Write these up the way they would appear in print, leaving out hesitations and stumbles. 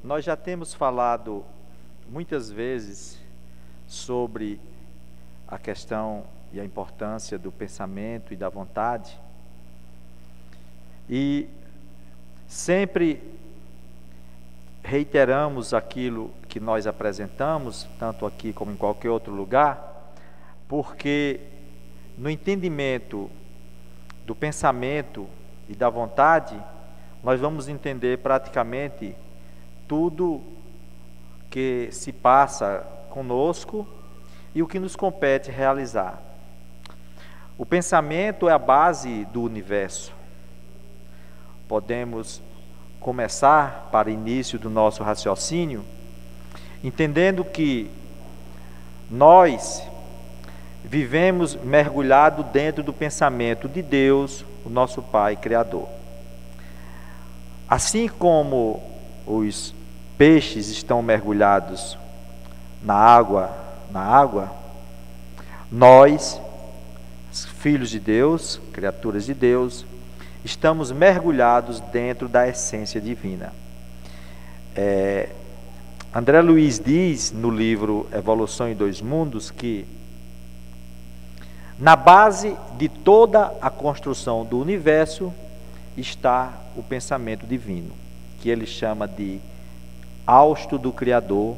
Nós já temos falado muitas vezes sobre a questão e a importância do pensamento e da vontade, e sempre reiteramos aquilo que nós apresentamos, tanto aqui como em qualquer outro lugar, porque no entendimento do pensamento e da vontade, nós vamos entender praticamente tudo que se passa conosco e o que nos compete realizar. O pensamento é a base do universo. Podemos começar, para início do nosso raciocínio, entendendo que nós vivemos mergulhado dentro do pensamento de Deus, o nosso Pai Criador. Assim como os peixes estão mergulhados na água, nós, filhos de Deus, criaturas de Deus, estamos mergulhados dentro da essência divina. André Luiz diz no livro Evolução em Dois Mundos que na base de toda a construção do universo está o pensamento divino, que ele chama de hausto do Criador,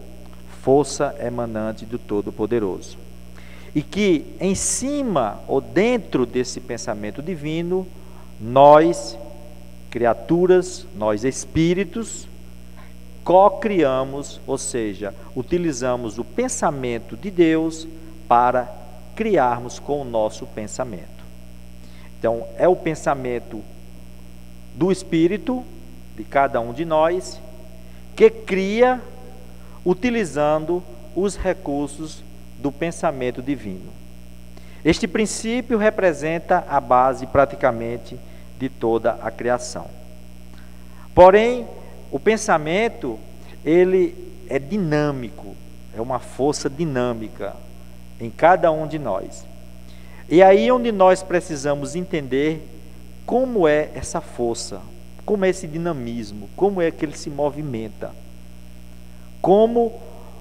força emanante do Todo-Poderoso. E que em cima ou dentro desse pensamento divino, nós, criaturas, nós espíritos, co-criamos, ou seja, utilizamos o pensamento de Deus para criarmos com o nosso pensamento. Então, é o pensamento do espírito, de cada um de nós, que cria utilizando os recursos do pensamento divino. Este princípio representa a base praticamente de toda a criação. Porém, o pensamento, ele é dinâmico, é uma força dinâmica em cada um de nós. E aí onde nós precisamos entender como é essa força, como é esse dinamismo, como é que ele se movimenta, como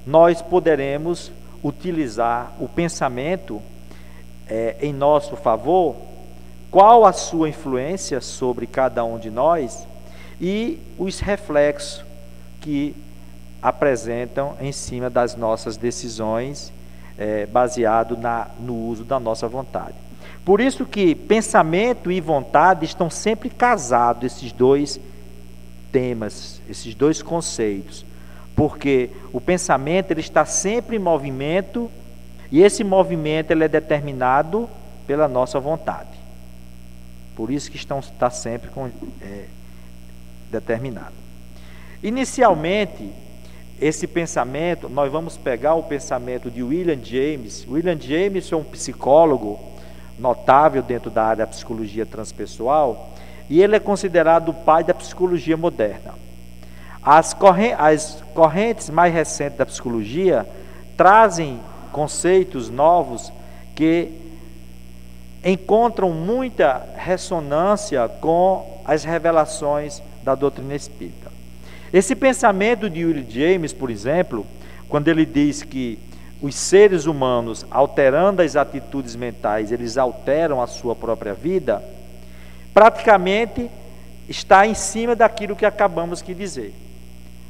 nós poderemos utilizar o pensamento em nosso favor, qual a sua influência sobre cada um de nós e os reflexos que apresentam em cima das nossas decisões, baseado no uso da nossa vontade. Por isso que pensamento e vontade estão sempre casados, esses dois temas, esses dois conceitos, porque o pensamento ele está sempre em movimento e esse movimento ele é determinado pela nossa vontade. Por isso que está sempre determinado. Inicialmente, esse pensamento, nós vamos pegar o pensamento de William James. William James é um psicólogo notável dentro da área da psicologia transpessoal e ele é considerado o pai da psicologia moderna. As correntes mais recentes da psicologia trazem conceitos novos que encontram muita ressonância com as revelações da doutrina espírita. Esse pensamento de William James, por exemplo, quando ele diz que os seres humanos, alterando as atitudes mentais, eles alteram a sua própria vida, praticamente está em cima daquilo que acabamos de dizer.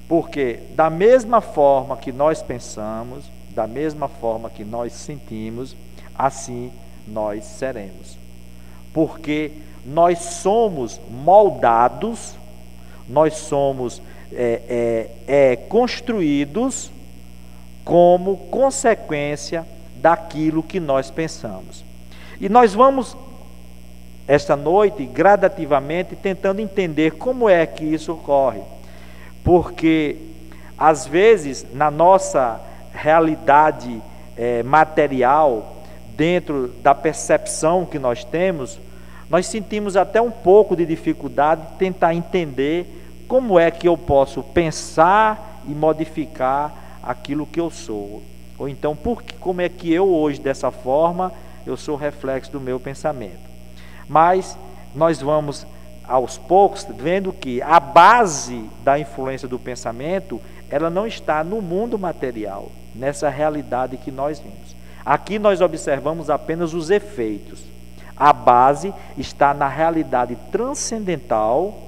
Porque da mesma forma que nós pensamos, da mesma forma que nós sentimos, assim nós seremos. Porque nós somos moldados, nós somos construídos como consequência daquilo que nós pensamos. E nós vamos, esta noite, gradativamente, tentando entender como é que isso ocorre. Porque, às vezes, na nossa realidade material, dentro da percepção que nós temos, nós sentimos até um pouco de dificuldade de tentar entender como é que eu posso pensar e modificar aquilo que eu sou. Ou então, como é que eu hoje, dessa forma, eu sou reflexo do meu pensamento. Mas nós vamos aos poucos, vendo que a base da influência do pensamento, ela não está no mundo material, nessa realidade que nós vimos. Aqui nós observamos apenas os efeitos. A base está na realidade transcendental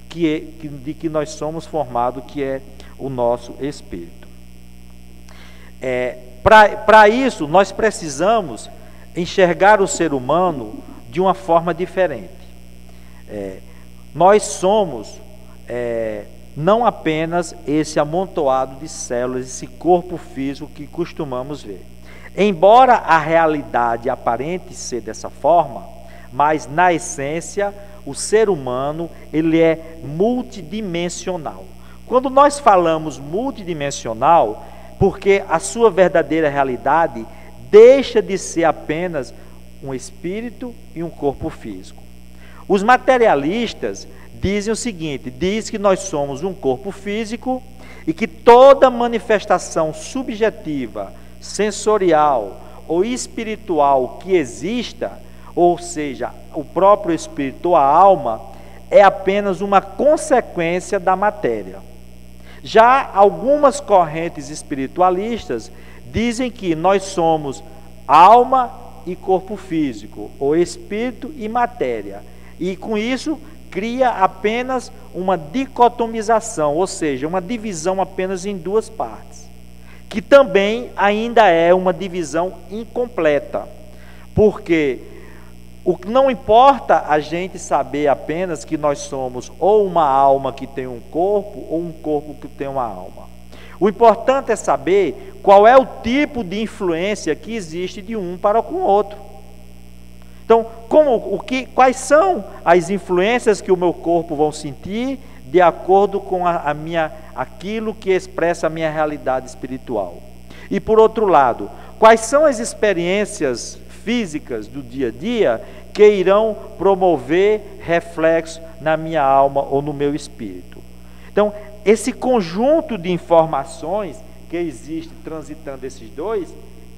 de que nós somos formados, que é o nosso espírito. Para isso, nós precisamos enxergar o ser humano de uma forma diferente. Nós somos não apenas esse amontoado de células, esse corpo físico que costumamos ver. Embora a realidade aparente ser dessa forma, mas na essência o ser humano ele é multidimensional. Quando nós falamos multidimensional, porque a sua verdadeira realidade deixa de ser apenas um espírito e um corpo físico. Os materialistas dizem o seguinte, diz que nós somos um corpo físico e que toda manifestação subjetiva, sensorial ou espiritual que exista, ou seja, o próprio espírito ou a alma, é apenas uma consequência da matéria. Já algumas correntes espiritualistas dizem que nós somos alma e corpo físico, ou espírito e matéria. E com isso cria apenas uma dicotomização, ou seja, uma divisão apenas em duas partes, que também ainda é uma divisão incompleta, porque o que não importa a gente saber apenas que nós somos ou uma alma que tem um corpo ou um corpo que tem uma alma. O importante é saber qual é o tipo de influência que existe de um para com o outro. Então, quais são as influências que o meu corpo vai sentir de acordo com aquilo que expressa a minha realidade espiritual? E por outro lado, quais são as experiências físicas do dia a dia que irão promover reflexo na minha alma ou no meu espírito? Então, esse conjunto de informações que existe transitando esses dois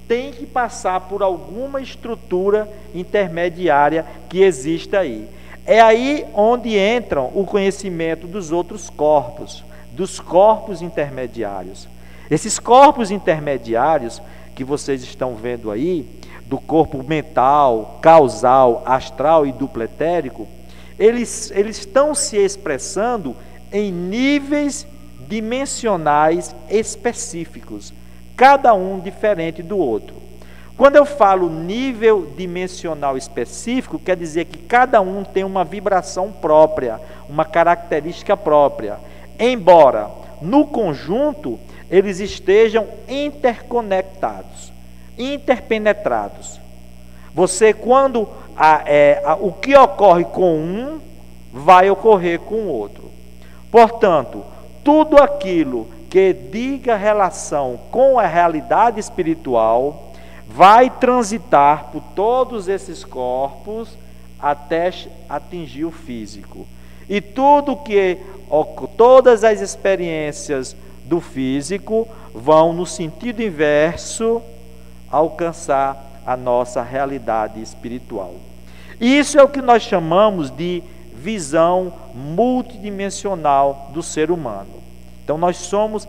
tem que passar por alguma estrutura intermediária que exista aí. É aí onde entram o conhecimento dos outros corpos, dos corpos intermediários. Esses corpos intermediários que vocês estão vendo aí, do corpo mental, causal, astral e duplo etérico, eles estão se expressando em níveis dimensionais específicos, cada um diferente do outro. Quando eu falo nível dimensional específico, quer dizer que cada um tem uma vibração própria, uma característica própria, embora no conjunto eles estejam interconectados, interpenetrados. Quando o que ocorre com um, vai ocorrer com o outro. Portanto, tudo aquilo que diga relação com a realidade espiritual vai transitar por todos esses corpos até atingir o físico. E todas as experiências do físico vão no sentido inverso alcançar a nossa realidade espiritual. Isso é o que nós chamamos de visão multidimensional do ser humano. Então nós somos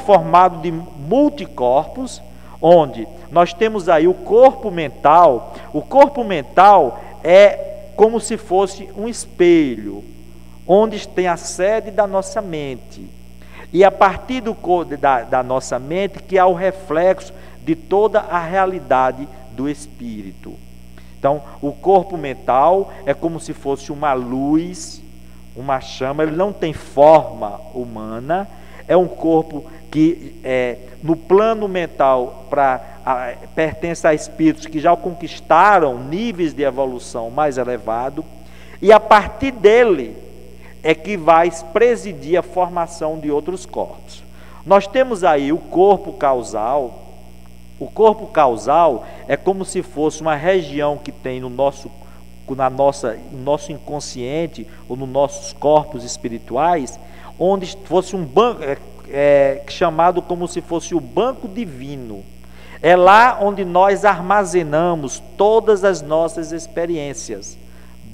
formado de multicorpos, onde nós temos aí o corpo mental. O corpo mental é como se fosse um espelho, onde tem a sede da nossa mente. E a partir da nossa mente que há o reflexo de toda a realidade do espírito. Então, o corpo mental é como se fosse uma luz, uma chama, ele não tem forma humana, é um corpo que no plano mental pertence a espíritos que já conquistaram níveis de evolução mais elevado, e a partir dele é que vai presidir a formação de outros corpos. Nós temos aí o corpo causal. O corpo causal é como se fosse uma região que tem no nosso inconsciente ou nos nossos corpos espirituais, onde fosse um banco, chamado como se fosse o banco divino. É lá onde nós armazenamos todas as nossas experiências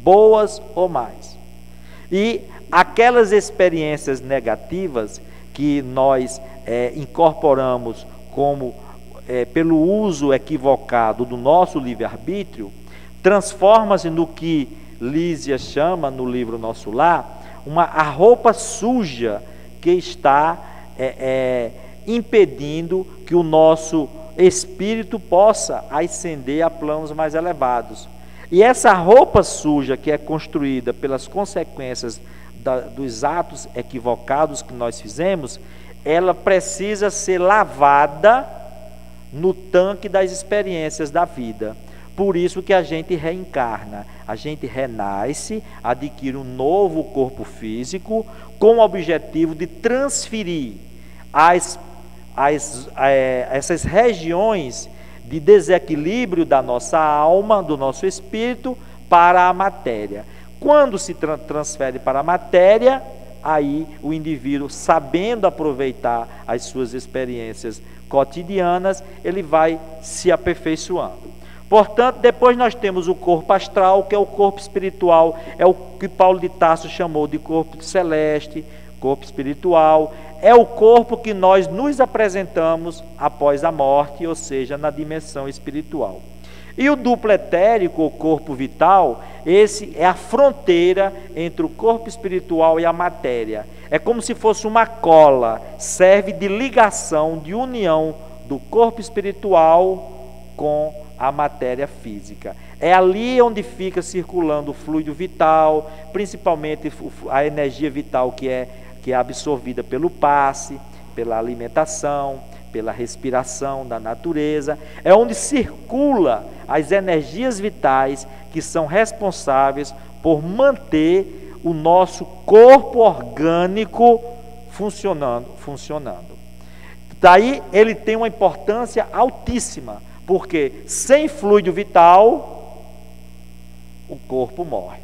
boas ou más. E aquelas experiências negativas que nós incorporamos como pelo uso equivocado do nosso livre-arbítrio, transforma-se no que Lísia chama no livro Nosso Lar, a roupa suja que está impedindo que o nosso espírito possa ascender a planos mais elevados. E essa roupa suja que é construída pelas consequências dos atos equivocados que nós fizemos, ela precisa ser lavada no tanque das experiências da vida. Por isso que a gente reencarna, a gente renasce, adquire um novo corpo físico com o objetivo de transferir essas regiões de desequilíbrio da nossa alma, do nosso espírito, para a matéria. Quando se transfere para a matéria, aí o indivíduo, sabendo aproveitar as suas experiências cotidianas, ele vai se aperfeiçoando. Portanto, depois nós temos o corpo astral, que é o corpo espiritual, é o que Paulo de Tarso chamou de corpo celeste, corpo espiritual, é o corpo que nós nos apresentamos após a morte, ou seja, na dimensão espiritual. E o duplo etérico, o corpo vital, esse é a fronteira entre o corpo espiritual e a matéria. É como se fosse uma cola, serve de ligação, de união do corpo espiritual com a matéria física. É ali onde fica circulando o fluido vital, principalmente a energia vital que é absorvida pelo passe, pela alimentação, pela respiração da natureza. É onde circula as energias vitais que são responsáveis por manter o nosso corpo orgânico funcionando. Daí ele tem uma importância altíssima, porque sem fluido vital, o corpo morre.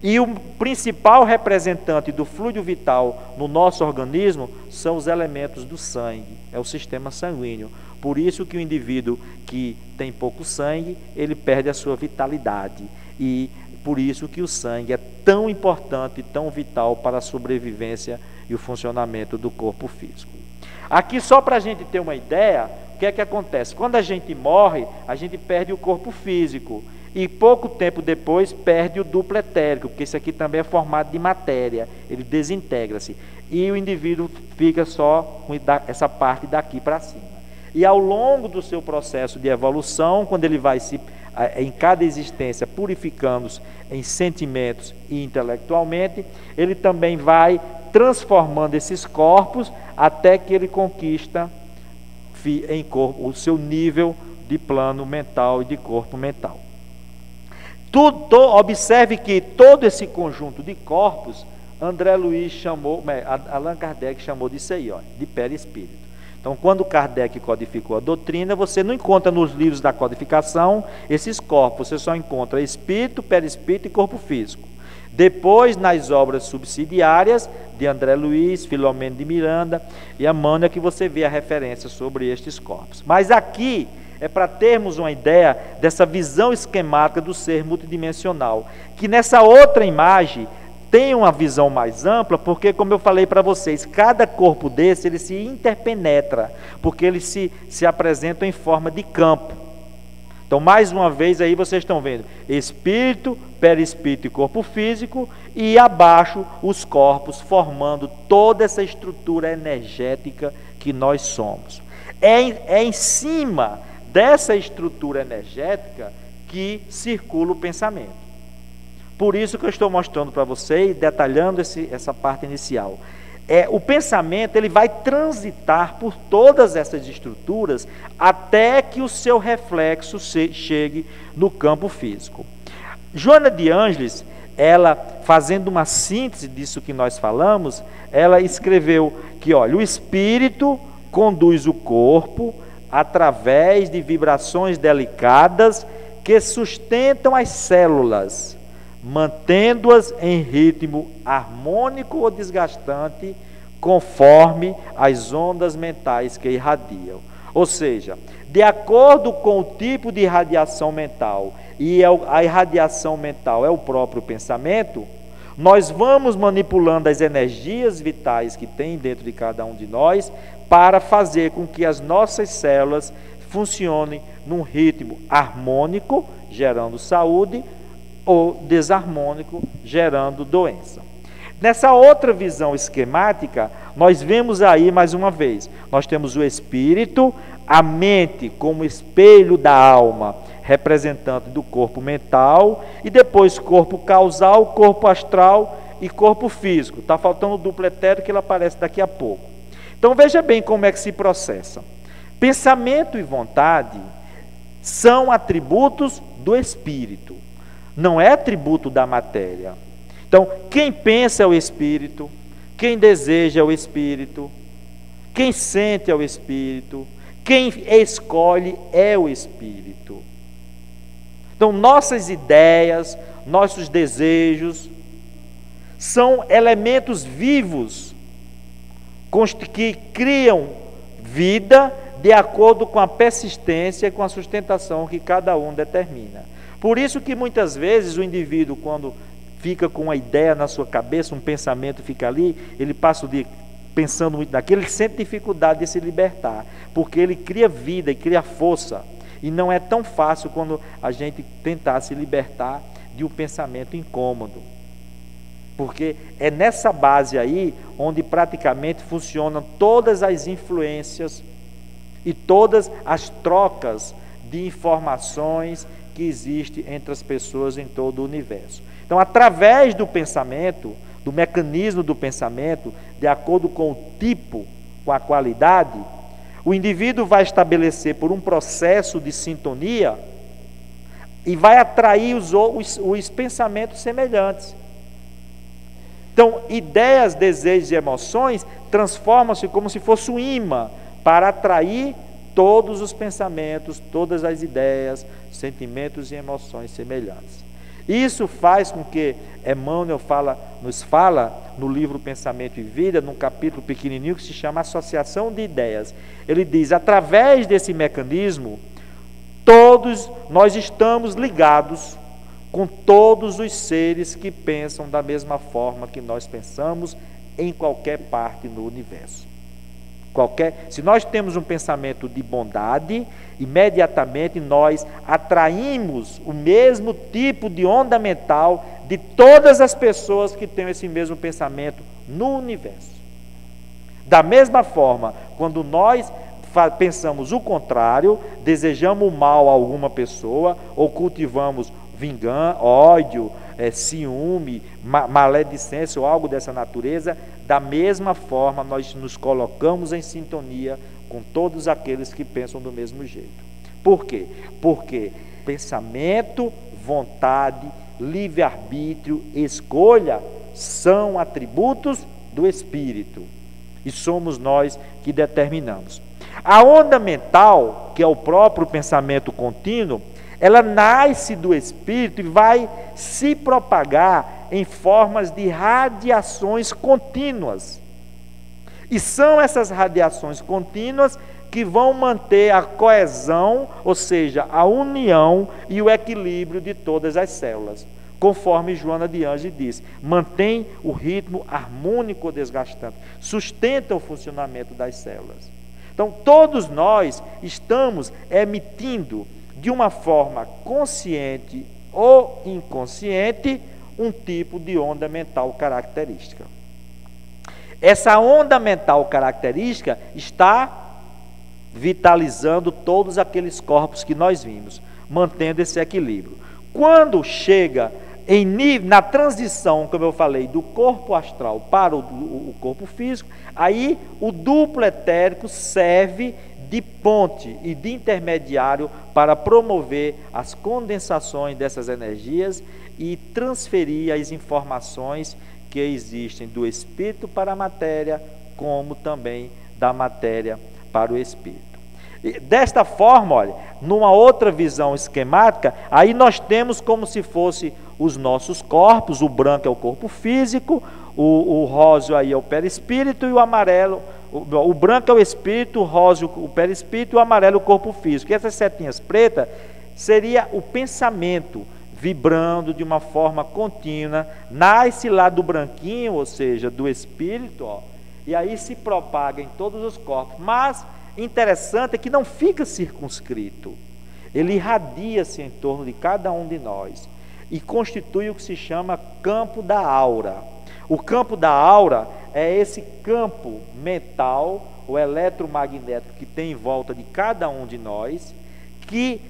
E o principal representante do fluido vital no nosso organismo são os elementos do sangue, é o sistema sanguíneo. Por isso que o indivíduo que tem pouco sangue, ele perde a sua vitalidade. E por isso que o sangue é tão importante, tão vital para a sobrevivência e o funcionamento do corpo físico. Aqui, só para a gente ter uma ideia, o que é que acontece? Quando a gente morre, a gente perde o corpo físico. E pouco tempo depois perde o duplo etérico, porque isso aqui também é formado de matéria, ele desintegra-se. E o indivíduo fica só com essa parte daqui para cima. E ao longo do seu processo de evolução, quando ele vai em cada existência purificando-se em sentimentos e intelectualmente, ele também vai transformando esses corpos até que ele conquista em corpo o seu nível de plano mental e de corpo mental. Observe que todo esse conjunto de corpos, André Luiz chamou, Allan Kardec chamou disso aí, de perispírito. Então, quando Kardec codificou a doutrina, você não encontra nos livros da codificação esses corpos, você só encontra espírito, perispírito e corpo físico. Depois, nas obras subsidiárias de André Luiz, Filomeno de Miranda e Emmanuel, que você vê a referência sobre estes corpos. Mas aqui é para termos uma ideia dessa visão esquemática do ser multidimensional, que nessa outra imagem tem uma visão mais ampla, porque, como eu falei para vocês, cada corpo desse ele se interpenetra, porque eles se apresentam em forma de campo. Então, mais uma vez aí vocês estão vendo espírito, perispírito e corpo físico, e abaixo os corpos, formando toda essa estrutura energética que nós somos. É em cima dessa estrutura energética que circula o pensamento. Por isso que eu estou mostrando para vocês, detalhando essa parte inicial. O pensamento ele vai transitar por todas essas estruturas até que o seu reflexo chegue no campo físico. Joana de Ângeles, ela fazendo uma síntese disso que nós falamos, ela escreveu que, olha, o espírito conduz o corpo através de vibrações delicadas que sustentam as células, mantendo-as em ritmo harmônico ou desgastante, conforme as ondas mentais que irradiam. Ou seja, de acordo com o tipo de irradiação mental, e a irradiação mental é o próprio pensamento, nós vamos manipulando as energias vitais que tem dentro de cada um de nós para fazer com que as nossas células funcionem num ritmo harmônico, gerando saúde, ou desarmônico, gerando doença. Nessa outra visão esquemática, nós vemos aí mais uma vez, nós temos o espírito, a mente como espelho da alma, representante do corpo mental, e depois corpo causal, corpo astral e corpo físico. Está faltando o duplo etérico, que ele aparece daqui a pouco. Então veja bem como é que se processa. Pensamento e vontade são atributos do espírito, não é atributo da matéria. Então, quem pensa é o espírito, quem deseja é o espírito, quem sente é o espírito, quem escolhe é o espírito. Então, nossas ideias, nossos desejos são elementos vivos que criam vida de acordo com a persistência e com a sustentação que cada um determina. Por isso que muitas vezes o indivíduo, quando fica com uma ideia na sua cabeça, um pensamento fica ali, ele passa o dia pensando muito naquilo, ele sente dificuldade de se libertar, porque ele cria vida e cria força, e não é tão fácil quando a gente tentar se libertar de um pensamento incômodo, porque é nessa base aí onde praticamente funcionam todas as influências e todas as trocas de informações que existem entre as pessoas em todo o universo. Então, através do pensamento, do mecanismo do pensamento, de acordo com o tipo, com a qualidade, o indivíduo vai estabelecer por um processo de sintonia e vai atrair os pensamentos semelhantes. Então, ideias, desejos e emoções transformam-se como se fosse um imã para atrair todos os pensamentos, todas as ideias, sentimentos e emoções semelhantes. Isso faz com que Emmanuel nos fala no livro Pensamento e Vida, num capítulo pequenininho que se chama Associação de Ideias. Ele diz, através desse mecanismo, todos nós estamos ligados com todos os seres que pensam da mesma forma que nós pensamos em qualquer parte no universo. Se nós temos um pensamento de bondade, imediatamente nós atraímos o mesmo tipo de onda mental de todas as pessoas que têm esse mesmo pensamento no universo. Da mesma forma, quando nós pensamos o contrário, desejamos o mal a alguma pessoa ou cultivamos vingança, ódio, ciúme, maledicência ou algo dessa natureza, da mesma forma nós nos colocamos em sintonia com todos aqueles que pensam do mesmo jeito. Por quê? Porque pensamento, vontade, livre-arbítrio, escolha são atributos do espírito e somos nós que determinamos. A onda mental, que é o próprio pensamento contínuo, ela nasce do espírito e vai se propagar em formas de radiações contínuas. E são essas radiações contínuas que vão manter a coesão, ou seja, a união e o equilíbrio de todas as células. Conforme Joana de Ângeles diz, mantém o ritmo harmônico desgastante, sustenta o funcionamento das células. Então, todos nós estamos emitindo de uma forma consciente ou inconsciente, um tipo de onda mental característica. Essa onda mental característica está vitalizando todos aqueles corpos que nós vimos, mantendo esse equilíbrio. Quando chega na transição, como eu falei, do corpo astral para o corpo físico, aí o duplo etérico serve de ponte e de intermediário para promover as condensações dessas energias e transferir as informações que existem do espírito para a matéria, como também da matéria para o espírito. Desta forma, olha, numa outra visão esquemática, aí nós temos como se fosse os nossos corpos, o branco é o corpo físico, o róseo aí é o perispírito e o amarelo, o branco é o espírito, o róseo o perispírito e o amarelo o corpo físico. E essas setinhas pretas seria o pensamento vibrando de uma forma contínua, nasce lá do branquinho, ou seja, do espírito, ó, e aí se propaga em todos os corpos. Mas interessante é que não fica circunscrito, ele irradia-se em torno de cada um de nós e constitui o que se chama campo da aura. O campo da aura é esse campo mental, o eletromagnético que tem em volta de cada um de nós, que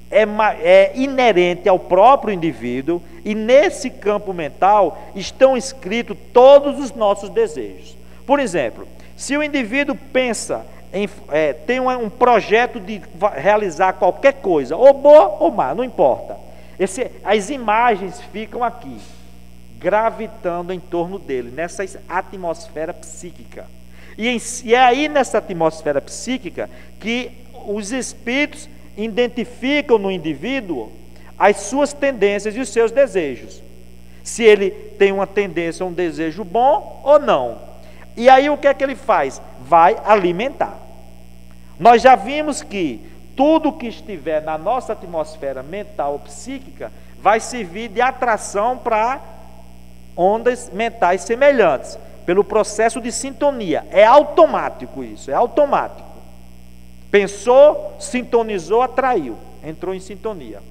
é inerente ao próprio indivíduo, e nesse campo mental estão escritos todos os nossos desejos. Por exemplo, se o indivíduo pensa tem um projeto de realizar qualquer coisa, ou boa ou má, não importa. As imagens ficam aqui, gravitando em torno dele, nessa atmosfera psíquica. E é aí nessa atmosfera psíquica que os espíritos identificam no indivíduo as suas tendências e os seus desejos. Se ele tem uma tendência, um desejo bom ou não. E aí o que é que ele faz? Vai alimentar. Nós já vimos que tudo que estiver na nossa atmosfera mental ou psíquica vai servir de atração para ondas mentais semelhantes, pelo processo de sintonia. É automático isso, é automático. Pensou, sintonizou, atraiu, entrou em sintonia.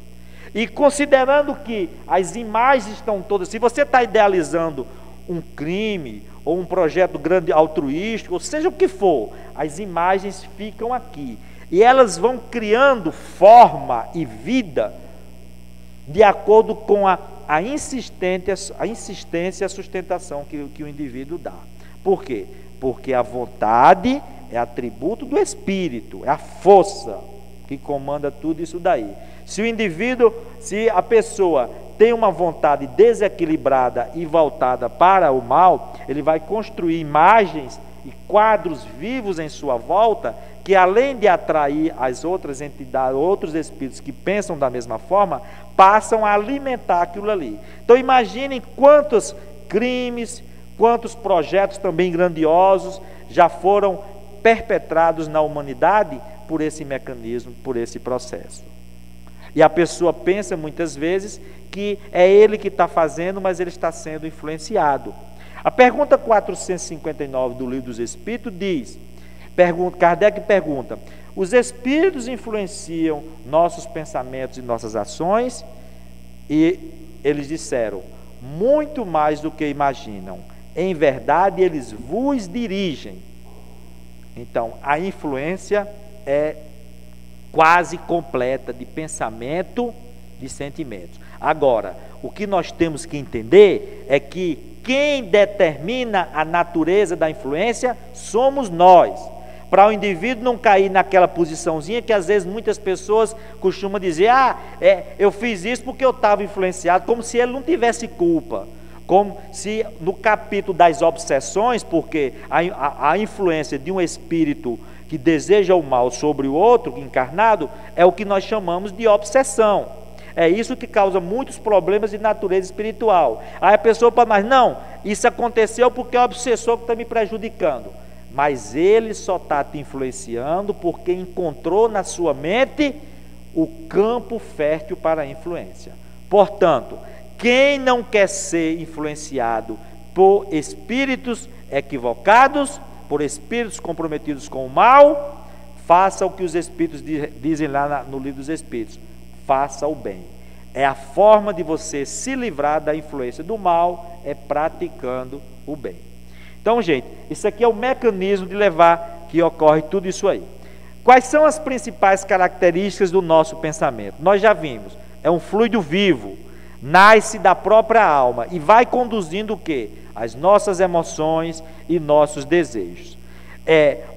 E considerando que as imagens estão todas, se você está idealizando um crime ou um projeto grande altruístico, ou seja o que for, as imagens ficam aqui e elas vão criando forma e vida de acordo com a insistência e a sustentação que o indivíduo dá. Por quê? Porque a vontade é atributo do espírito, é a força que comanda tudo isso daí. Se a pessoa tem uma vontade desequilibrada e voltada para o mal, ele vai construir imagens e quadros vivos em sua volta, que além de atrair as outras entidades, outros espíritos que pensam da mesma forma, passam a alimentar aquilo ali. Então imaginem quantos crimes, quantos projetos também grandiosos já foram perpetrados na humanidade por esse mecanismo, por esse processo. E a pessoa pensa muitas vezes que é ele que está fazendo, mas ele está sendo influenciado. A pergunta 459 do Livro dos Espíritos diz, Kardec pergunta: os espíritos influenciam nossos pensamentos e nossas ações? E eles disseram: muito mais do que imaginam. Em verdade, eles vos dirigem. Então, a influência é quase completa de pensamento, de sentimentos. Agora, o que nós temos que entender é que quem determina a natureza da influência somos nós. Para o indivíduo não cair naquela posiçãozinha que às vezes muitas pessoas costumam dizer: eu fiz isso porque eu estava influenciado, como se ele não tivesse culpa. Como se no capítulo das obsessões, porque a influência de um espírito que deseja o mal sobre o outro encarnado é o que nós chamamos de obsessão. É isso que causa muitos problemas de natureza espiritual. Aí a pessoa pode, mas não, isso aconteceu porque é o obsessor que está me prejudicando. Mas ele só está te influenciando porque encontrou na sua mente o campo fértil para a influência. Portanto, quem não quer ser influenciado por espíritos equivocados, por espíritos comprometidos com o mal, faça o que os espíritos dizem lá no Livro dos Espíritos: faça o bem. É a forma de você se livrar da influência do mal, é praticando o bem. Então, gente, isso aqui é o mecanismo de levar que ocorre tudo isso aí. Quais são as principais características do nosso pensamento? Nós já vimos, é um fluido vivo, nasce da própria alma e vai conduzindo o quê? As nossas emoções e nossos desejos.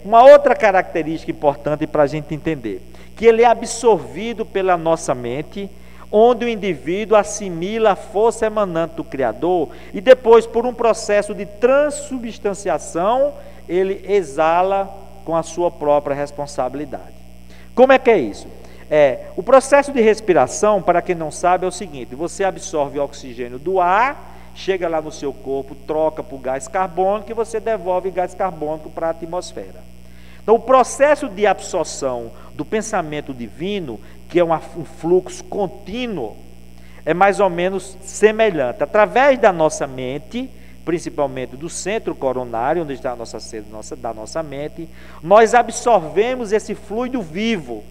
Uma outra característica importante para a gente entender, que ele é absorvido pela nossa mente, onde o indivíduo assimila a força emanante do Criador e depois, por um processo de transubstanciação, ele exala com a sua própria responsabilidade. Como é que é isso? O processo de respiração, para quem não sabe, é o seguinte: você absorve o oxigênio do ar, chega lá no seu corpo, troca por gás carbônico e você devolve gás carbônico para a atmosfera. Então, o processo de absorção do pensamento divino, que é um fluxo contínuo, é mais ou menos semelhante. Através da nossa mente, principalmente do centro coronário, onde está a nossa sede da nossa mente, nós absorvemos esse fluido vivo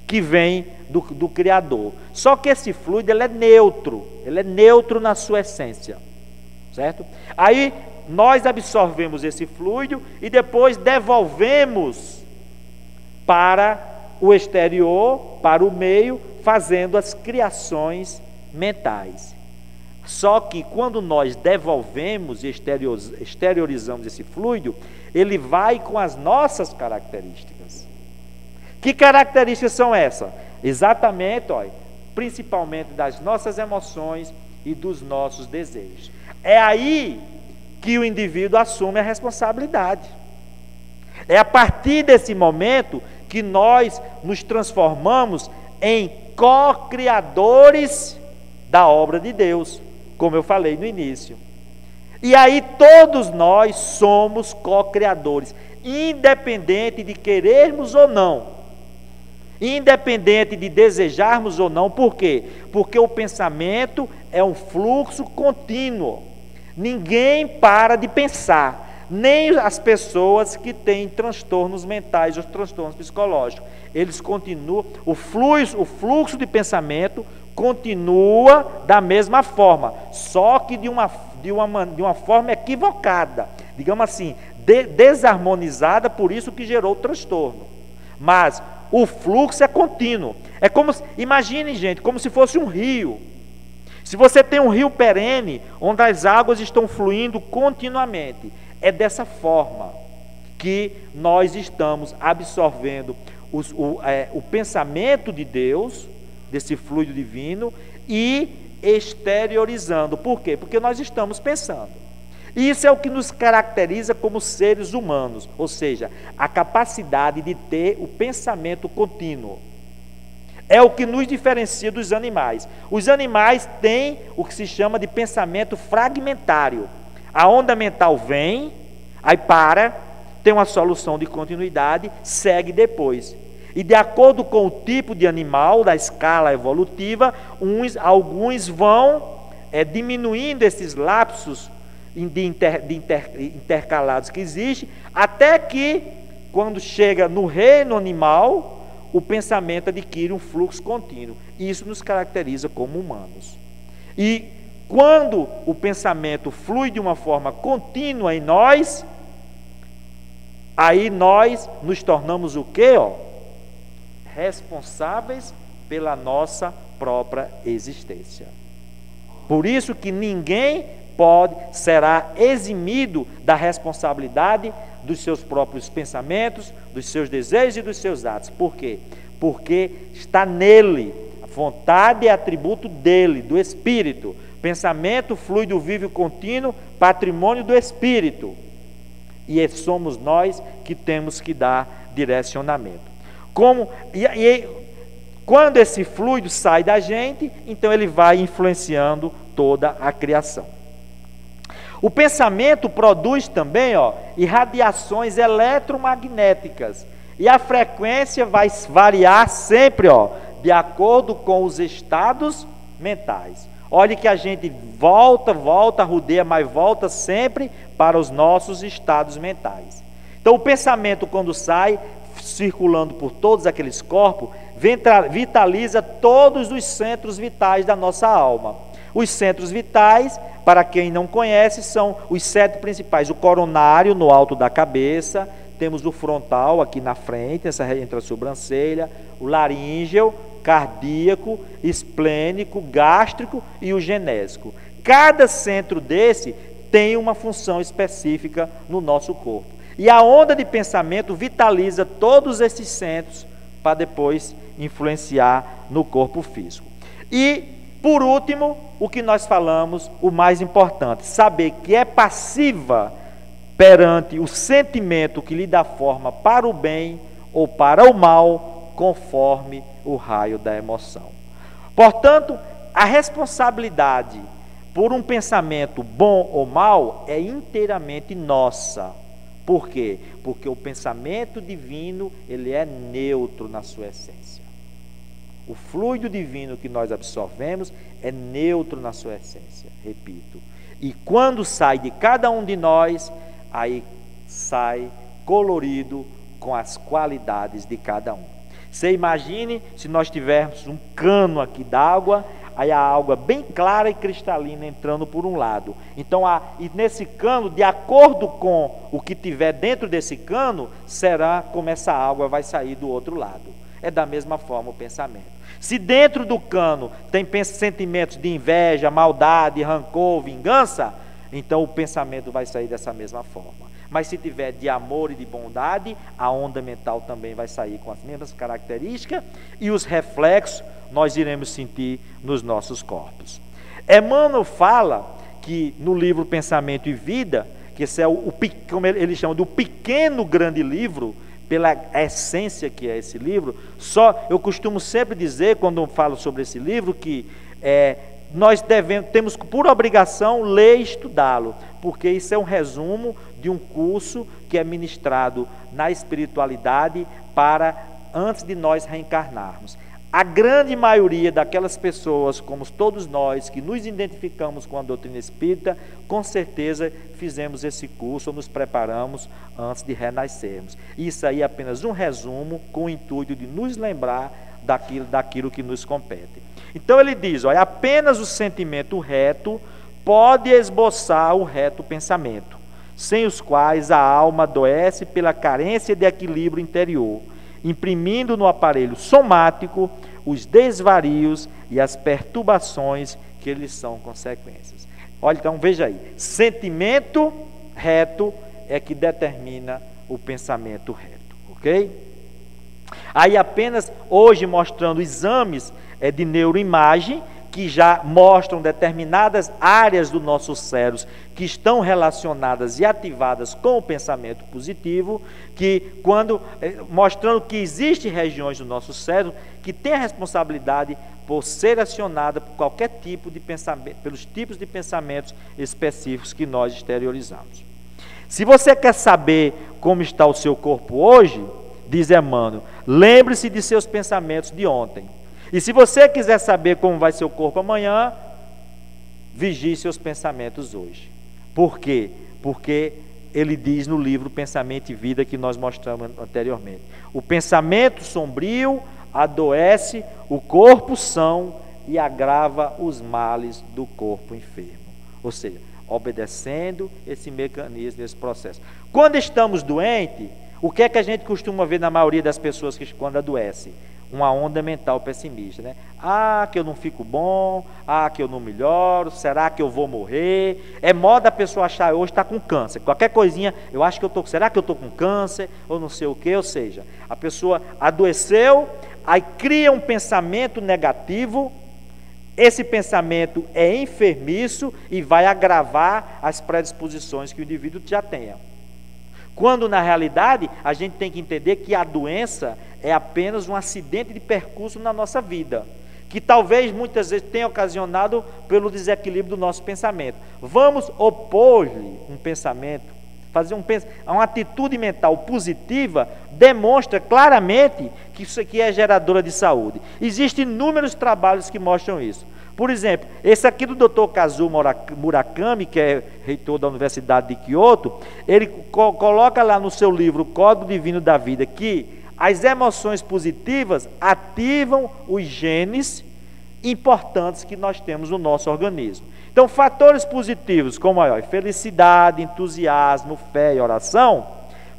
que vem do Criador. Só que esse fluido ele é neutro na sua essência, certo? Aí nós absorvemos esse fluido e depois devolvemos para o exterior, para o meio, fazendo as criações mentais. Só que quando nós devolvemos e exteriorizamos esse fluido, ele vai com as nossas características. Que características são essas? Exatamente, principalmente das nossas emoções e dos nossos desejos. É aí que o indivíduo assume a responsabilidade. É a partir desse momento que nós nos transformamos em co-criadores da obra de Deus, como eu falei no início. E aí todos nós somos co-criadores, independente de querermos ou não, independente de desejarmos ou não. Por quê? Porque o pensamento é um fluxo contínuo. Ninguém para de pensar, nem as pessoas que têm transtornos mentais ou transtornos psicológicos. Eles continuam, o fluxo de pensamento continua da mesma forma, só que de uma forma equivocada, digamos assim, desarmonizada, por isso que gerou o transtorno. Mas o fluxo é contínuo. É como, imagine, gente, como se fosse um rio. Se você tem um rio perene, onde as águas estão fluindo continuamente, é dessa forma que nós estamos absorvendo o pensamento de Deus, desse fluido divino, e exteriorizando. Por quê? Porque nós estamos pensando. E isso é o que nos caracteriza como seres humanos, ou seja, a capacidade de ter o pensamento contínuo. É o que nos diferencia dos animais. Os animais têm o que se chama de pensamento fragmentário. A onda mental vem, aí para, tem uma solução de continuidade, segue depois. E de acordo com o tipo de animal, da escala evolutiva, alguns vão diminuindo esses lapsos intercalados que existem, até que, quando chega no reino animal, o pensamento adquire um fluxo contínuo. Isso nos caracteriza como humanos. E quando o pensamento flui de uma forma contínua em nós, aí nós nos tornamos o quê? Responsáveis pela nossa própria existência. Por isso que ninguém será eximido da responsabilidade dos seus próprios pensamentos, dos seus desejos e dos seus atos. Por quê? Porque está nele, a vontade é atributo dele, do Espírito. Pensamento, fluido vivo e contínuo, patrimônio do Espírito. E somos nós que temos que dar direcionamento. Quando esse fluido sai da gente, então ele vai influenciando toda a criação. O pensamento produz também irradiações eletromagnéticas, e a frequência vai variar sempre de acordo com os estados mentais. Olhe que a gente volta, rodeia, mas volta sempre para os nossos estados mentais. Então o pensamento, quando sai, circulando por todos aqueles corpos, vitaliza todos os centros vitais da nossa alma. Os centros vitais, para quem não conhece, são os 7 principais: o coronário, no alto da cabeça, temos o frontal aqui na frente, entre a sobrancelha, o laríngeo, cardíaco, esplênico, gástrico e o genésico. Cada centro desse tem uma função específica no nosso corpo. E a onda de pensamento vitaliza todos esses centros para depois influenciar no corpo físico. E, por último, o que nós falamos, o mais importante, saber que é passiva perante o sentimento que lhe dá forma para o bem ou para o mal, conforme o raio da emoção. Portanto, a responsabilidade por um pensamento bom ou mal é inteiramente nossa. Por quê? Porque o pensamento divino, ele é neutro na sua essência. O fluido divino que nós absorvemos é neutro na sua essência, repito. E quando sai de cada um de nós, aí sai colorido com as qualidades de cada um. Você imagine se nós tivermos um cano aqui d'água, aí a água bem clara e cristalina entrando por um lado. Então, e nesse cano, de acordo com o que tiver dentro desse cano, será como essa água vai sair do outro lado. É da mesma forma o pensamento. Se dentro do cano tem sentimentos de inveja, maldade, rancor, vingança, então o pensamento vai sair dessa mesma forma. Mas se tiver de amor e de bondade, a onda mental também vai sair com as mesmas características e os reflexos nós iremos sentir nos nossos corpos. Emmanuel fala que no livro Pensamento e Vida, que esse é como ele chama, do pequeno grande livro, pela essência que é esse livro. Eu costumo sempre dizer, quando eu falo sobre esse livro, que nós temos por obrigação ler e estudá-lo, porque isso é um resumo de um curso que é ministrado na espiritualidade para antes de nós reencarnarmos. A grande maioria daquelas pessoas, como todos nós, que nos identificamos com a doutrina espírita, com certeza fizemos esse curso ou nos preparamos antes de renascermos. Isso aí é apenas um resumo com o intuito de nos lembrar daquilo que nos compete. Então ele diz, olha, apenas o sentimento reto pode esboçar o reto pensamento, sem os quais a alma adoece pela carência de equilíbrio interior, imprimindo no aparelho somático os desvarios e as perturbações que eles são consequências. Olha, então veja aí, sentimento reto é que determina o pensamento reto, ok? Aí apenas hoje mostrando exames de neuroimagem que já mostram determinadas áreas do nosso cérebro que estão relacionadas e ativadas com o pensamento positivo, mostrando que existem regiões do nosso cérebro que têm a responsabilidade por ser acionada por qualquer tipo de pensamento, pelos tipos de pensamentos específicos que nós exteriorizamos. Se você quer saber como está o seu corpo hoje, diz Emmanuel, lembre-se de seus pensamentos de ontem. E se você quiser saber como vai ser o corpo amanhã, vigie seus pensamentos hoje. Por quê? Porque ele diz no livro Pensamento e Vida que nós mostramos anteriormente. O pensamento sombrio adoece o corpo são e agrava os males do corpo enfermo. Ou seja, obedecendo esse mecanismo, esse processo. Quando estamos doentes, o que é que a gente costuma ver na maioria das pessoas que quando adoece? Uma onda mental pessimista, né? Ah, que eu não fico bom, ah, que eu não melhoro, será que eu vou morrer? É moda a pessoa achar hoje está com câncer, qualquer coisinha, eu acho que será que eu estou com câncer, ou não sei o que, ou seja, a pessoa adoeceu, aí cria um pensamento negativo, esse pensamento é enfermiço e vai agravar as predisposições que o indivíduo já tenha. Quando na realidade a gente tem que entender que a doença é apenas um acidente de percurso na nossa vida, que talvez muitas vezes tenha ocasionado pelo desequilíbrio do nosso pensamento. Vamos opor-lhe um pensamento, fazer uma atitude mental positiva, demonstra claramente que isso aqui é geradora de saúde. Existem inúmeros trabalhos que mostram isso. Por exemplo, esse aqui do Dr. Kazuo Murakami, que é reitor da Universidade de Kyoto, ele coloca lá no seu livro Código Divino da Vida que as emoções positivas ativam os genes importantes que nós temos no nosso organismo. Então, fatores positivos como a felicidade, entusiasmo, fé e oração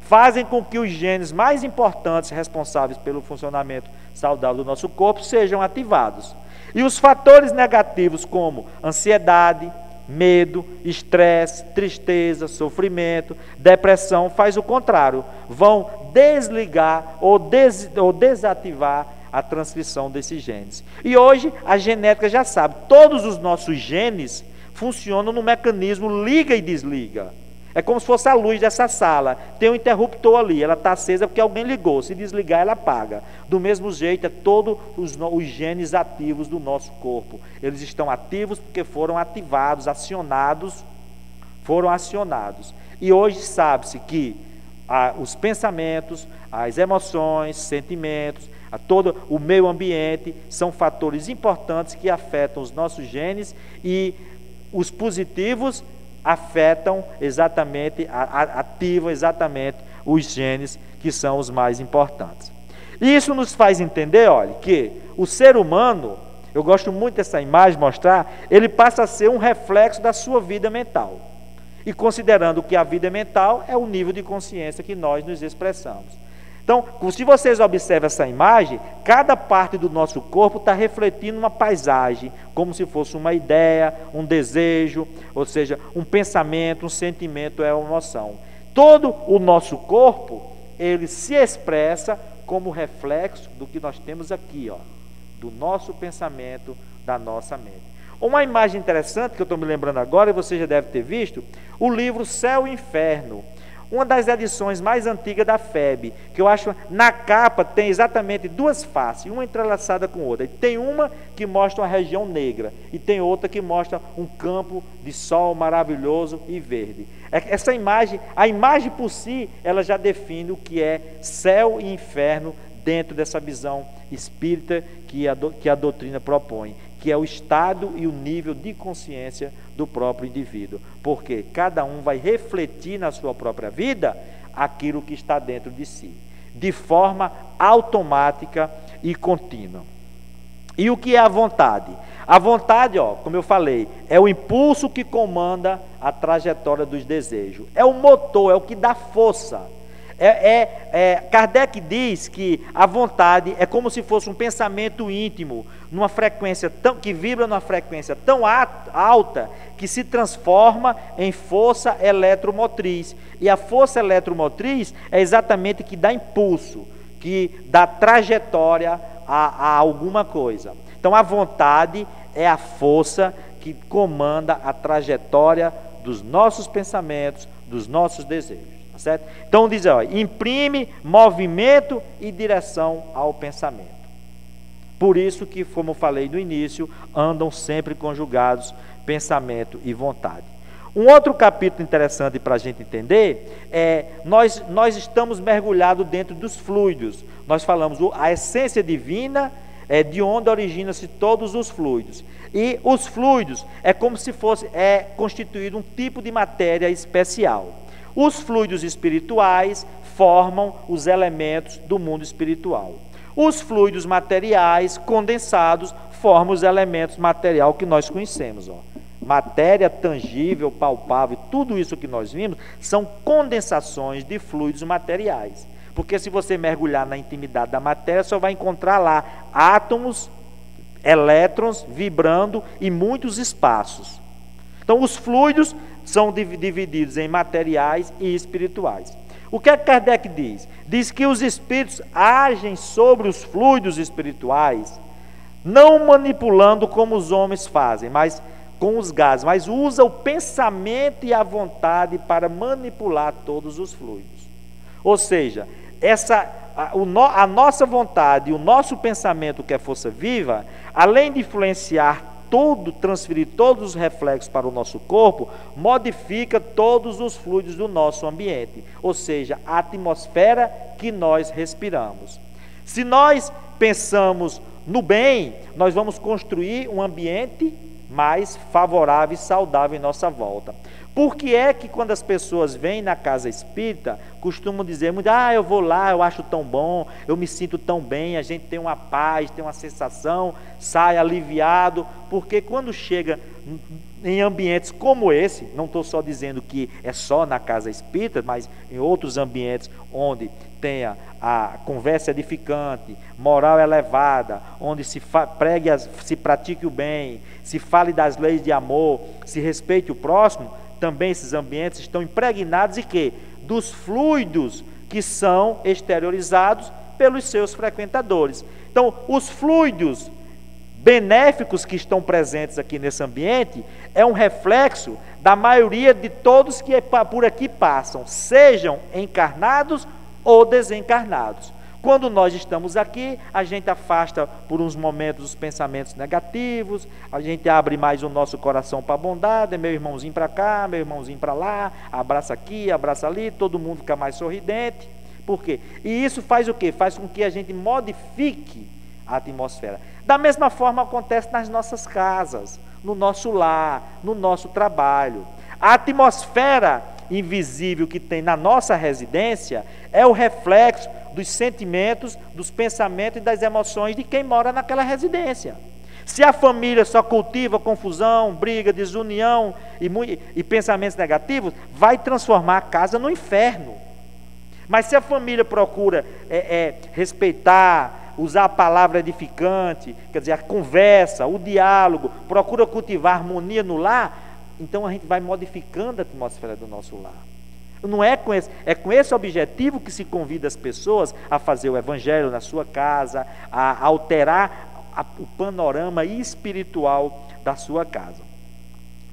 fazem com que os genes mais importantes responsáveis pelo funcionamento saudável do nosso corpo sejam ativados. E os fatores negativos como ansiedade, medo, estresse, tristeza, sofrimento, depressão, faz o contrário. Vão desligar ou desativar a transcrição desses genes. E hoje a genética já sabe, todos os nossos genes funcionam no mecanismo liga e desliga. É como se fosse a luz dessa sala. Tem um interruptor ali, ela está acesa porque alguém ligou. Se desligar, ela apaga. Do mesmo jeito, é todos os genes ativos do nosso corpo. Eles estão ativos porque foram ativados, acionados. Foram acionados. E hoje sabe-se que os pensamentos, as emoções, sentimentos, todo o meio ambiente são fatores importantes que afetam os nossos genes, e os positivos afetam exatamente, ativam exatamente os genes que são os mais importantes. E isso nos faz entender, olha, que o ser humano, eu gosto muito dessa imagem mostrar, ele passa a ser um reflexo da sua vida mental. E considerando que a vida mental é o nível de consciência que nós nos expressamos. Então, se vocês observam essa imagem, cada parte do nosso corpo está refletindo uma paisagem, como se fosse uma ideia, um desejo, ou seja, um pensamento, um sentimento, é uma emoção. Todo o nosso corpo, ele se expressa como reflexo do que nós temos aqui, ó, do nosso pensamento, da nossa mente. Uma imagem interessante que eu estou me lembrando agora, e você já deve ter visto, o livro Céu e Inferno, uma das edições mais antigas da FEB, que eu acho, na capa tem exatamente duas faces, uma entrelaçada com outra. E tem uma que mostra uma região negra, e tem outra que mostra um campo de sol maravilhoso e verde. Essa imagem, a imagem por si, ela já define o que é céu e inferno dentro dessa visão espírita que a doutrina propõe, que é o estado e o nível de consciência do próprio indivíduo, porque cada um vai refletir na sua própria vida aquilo que está dentro de si, de forma automática e contínua. E o que é a vontade? A vontade, ó, como eu falei, é o impulso que comanda a trajetória dos desejos, é o motor, é o que dá força. Kardec diz que a vontade é como se fosse um pensamento íntimo, numa frequência que vibra numa frequência tão alta que se transforma em força eletromotriz. E a força eletromotriz é exatamente que dá impulso, que dá trajetória a alguma coisa. Então a vontade é a força que comanda a trajetória dos nossos pensamentos, dos nossos desejos. Certo? Então diz, ó, imprime movimento e direção ao pensamento. Por isso que, como eu falei no início, andam sempre conjugados pensamento e vontade. Um outro capítulo interessante para a gente entender é, nós estamos mergulhados dentro dos fluidos. Nós falamos a essência divina, de onde originam-se todos os fluidos. E os fluidos é como se fosse constituído um tipo de matéria especial. Os fluidos espirituais formam os elementos do mundo espiritual. Os fluidos materiais condensados formam os elementos material que nós conhecemos. Ó. Matéria tangível, palpável, tudo isso que nós vimos são condensações de fluidos materiais. Porque se você mergulhar na intimidade da matéria, só vai encontrar lá átomos, elétrons vibrando e muitos espaços. Então os fluidos são divididos em materiais e espirituais. O que Kardec diz? Diz que os espíritos agem sobre os fluidos espirituais, não manipulando como os homens fazem, mas com os gases, mas usa o pensamento e a vontade para manipular todos os fluidos. Ou seja, a nossa vontade e o nosso pensamento, que é força viva, além de influenciar transferir todos os reflexos para o nosso corpo, modifica todos os fluidos do nosso ambiente, ou seja, a atmosfera que nós respiramos. Se nós pensamos no bem, nós vamos construir um ambiente mais favorável e saudável em nossa volta. Por que é que quando as pessoas vêm na casa espírita, costumam dizer muito, eu vou lá, eu acho tão bom, eu me sinto tão bem, a gente tem uma paz, tem uma sensação, sai aliviado, porque quando chega em ambientes como esse, não estou só dizendo que é só na casa espírita, mas em outros ambientes onde tenha a conversa edificante, moral elevada, onde se se pratique o bem, se fale das leis de amor, se respeite o próximo, também esses ambientes estão impregnados de quê? Dos fluidos que são exteriorizados pelos seus frequentadores. Então, os fluidos benéficos que estão presentes aqui nesse ambiente é um reflexo da maioria de todos que por aqui passam, sejam encarnados ou desencarnados. Quando nós estamos aqui, a gente afasta por uns momentos os pensamentos negativos, a gente abre mais o nosso coração para a bondade, meu irmãozinho para cá, meu irmãozinho para lá, abraça aqui, abraça ali, todo mundo fica mais sorridente. Por quê? E isso faz o quê? Faz com que a gente modifique a atmosfera. Da mesma forma acontece nas nossas casas, no nosso lar, no nosso trabalho. A atmosfera invisível que tem na nossa residência é o reflexo dos sentimentos, dos pensamentos e das emoções de quem mora naquela residência. Se a família só cultiva confusão, briga, desunião e pensamentos negativos, vai transformar a casa no inferno. Mas se a família procura respeitar, usar a palavra edificante, quer dizer, a conversa, o diálogo, procura cultivar harmonia no lar, então a gente vai modificando a atmosfera do nosso lar. Não é com esse objetivo que se convida as pessoas a fazer o evangelho na sua casa, a alterar o panorama espiritual da sua casa.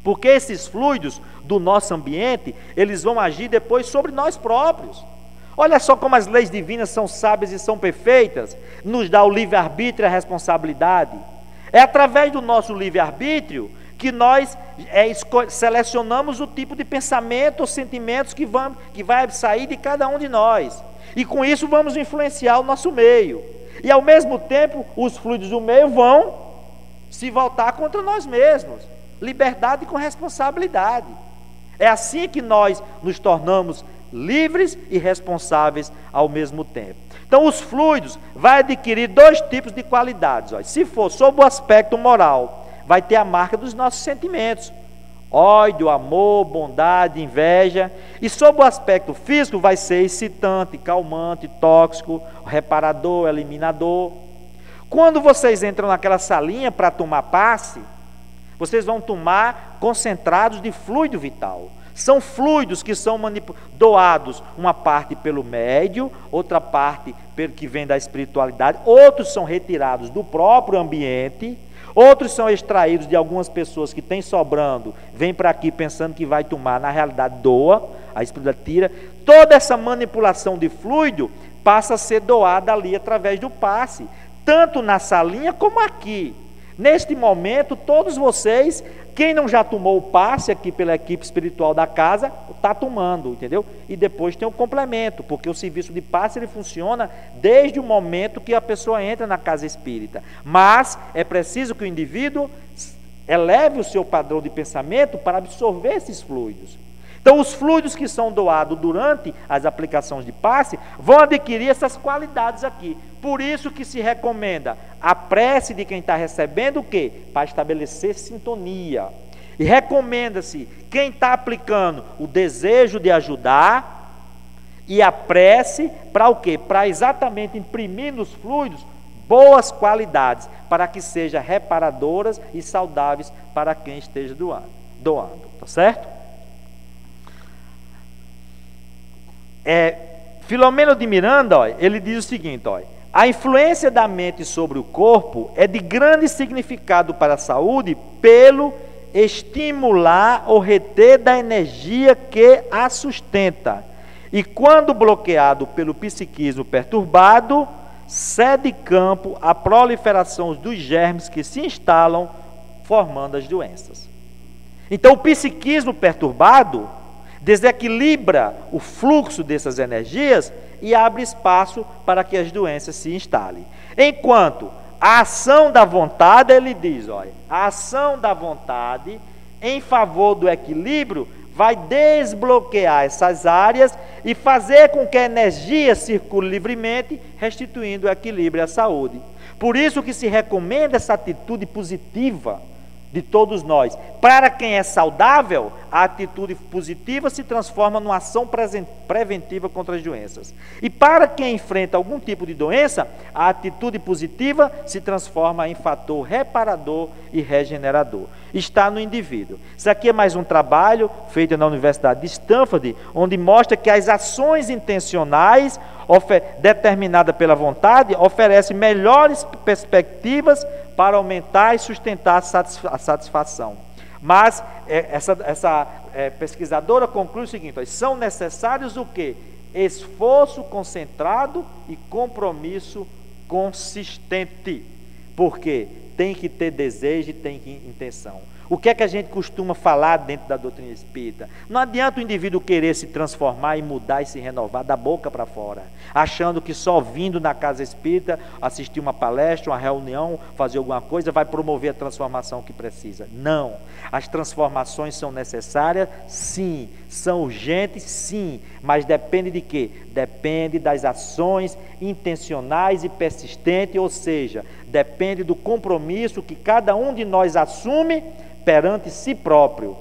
Porque esses fluidos do nosso ambiente, eles vão agir depois sobre nós próprios. Olha só como as leis divinas são sábias e são perfeitas, nos dá o livre-arbítrio e a responsabilidade. É através do nosso livre-arbítrio que nós selecionamos o tipo de pensamento ou sentimentos que vai sair de cada um de nós. E com isso vamos influenciar o nosso meio. E ao mesmo tempo, os fluidos do meio vão se voltar contra nós mesmos. Liberdade com responsabilidade. É assim que nós nos tornamos livres e responsáveis ao mesmo tempo. Então os fluidos vão adquirir dois tipos de qualidades. Se for sob o aspecto moral, vai ter a marca dos nossos sentimentos: ódio, amor, bondade, inveja. E sob o aspecto físico vai ser excitante, calmante, tóxico, reparador, eliminador. Quando vocês entram naquela salinha para tomar passe, vocês vão tomar concentrados de fluido vital. São fluidos que são doados, uma parte pelo médio, outra parte que vem da espiritualidade, outros são retirados do próprio ambiente, outros são extraídos de algumas pessoas que têm sobrando, vem para aqui pensando que vai tomar, na realidade doa, a espiritualidade tira. Toda essa manipulação de fluido passa a ser doada ali através do passe, tanto na salinha como aqui. Neste momento, todos vocês, quem não já tomou o passe aqui pela equipe espiritual da casa, está tomando, entendeu? E depois tem o complemento, porque o serviço de passe ele funciona desde o momento que a pessoa entra na casa espírita. Mas é preciso que o indivíduo eleve o seu padrão de pensamento para absorver esses fluidos. Então, os fluidos que são doados durante as aplicações de passe vão adquirir essas qualidades aqui. Por isso que se recomenda a prece de quem está recebendo o quê? Para estabelecer sintonia. E recomenda-se quem está aplicando o desejo de ajudar e a prece para o quê? Para exatamente imprimir nos fluidos boas qualidades, para que sejam reparadoras e saudáveis para quem esteja doando. Tá certo? Filomeno de Miranda, ele diz o seguinte: a influência da mente sobre o corpo é de grande significado para a saúde pelo estimular ou reter da energia que a sustenta. E quando bloqueado pelo psiquismo perturbado, cede campo à proliferação dos germes que se instalam, formando as doenças. Então, o psiquismo perturbado desequilibra o fluxo dessas energias e abre espaço para que as doenças se instalem. Enquanto a ação da vontade, ele diz, a ação da vontade em favor do equilíbrio vai desbloquear essas áreas e fazer com que a energia circule livremente, restituindo o equilíbrio e a saúde. Por isso que se recomenda essa atitude positiva de todos nós. Para quem é saudável, a atitude positiva se transforma numa ação preventiva contra as doenças. E para quem enfrenta algum tipo de doença, a atitude positiva se transforma em fator reparador e regenerador. Está no indivíduo. Isso aqui é mais um trabalho feito na Universidade de Stanford, onde mostra que as ações intencionais determinadas pela vontade oferecem melhores perspectivas para aumentar e sustentar a satisfação. Mas essa pesquisadora conclui o seguinte: são necessários o quê? Esforço concentrado e compromisso consistente. Porque tem que ter desejo e tem que ter intenção. O que é que a gente costuma falar dentro da doutrina espírita? Não adianta o indivíduo querer se transformar e mudar e se renovar da boca para fora, achando que só vindo na casa espírita, assistir uma palestra, uma reunião, fazer alguma coisa, vai promover a transformação que precisa. Não. As transformações são necessárias, sim. São urgentes, sim. Mas depende de quê? Depende das ações intencionais e persistentes, ou seja, depende do compromisso que cada um de nós assume perante si próprio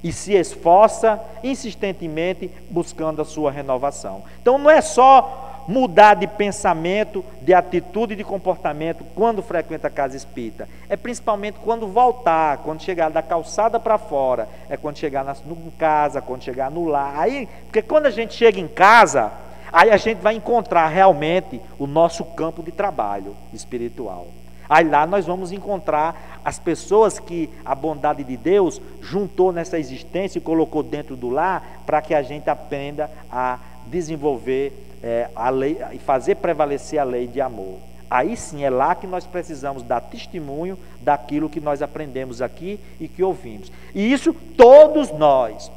e se esforça insistentemente buscando a sua renovação. Então não é só mudar de pensamento, de atitude e de comportamento quando frequenta a casa espírita, é principalmente quando voltar, quando chegar da calçada para fora, é quando chegar em casa, quando chegar no lar. Aí, porque quando a gente chega em casa, aí a gente vai encontrar realmente o nosso campo de trabalho espiritual. Aí lá nós vamos encontrar as pessoas que a bondade de Deus juntou nessa existência e colocou dentro do lar, para que a gente aprenda a desenvolver a lei e fazer prevalecer a lei de amor. Aí sim é lá que nós precisamos dar testemunho daquilo que nós aprendemos aqui e que ouvimos. E isso todos nós,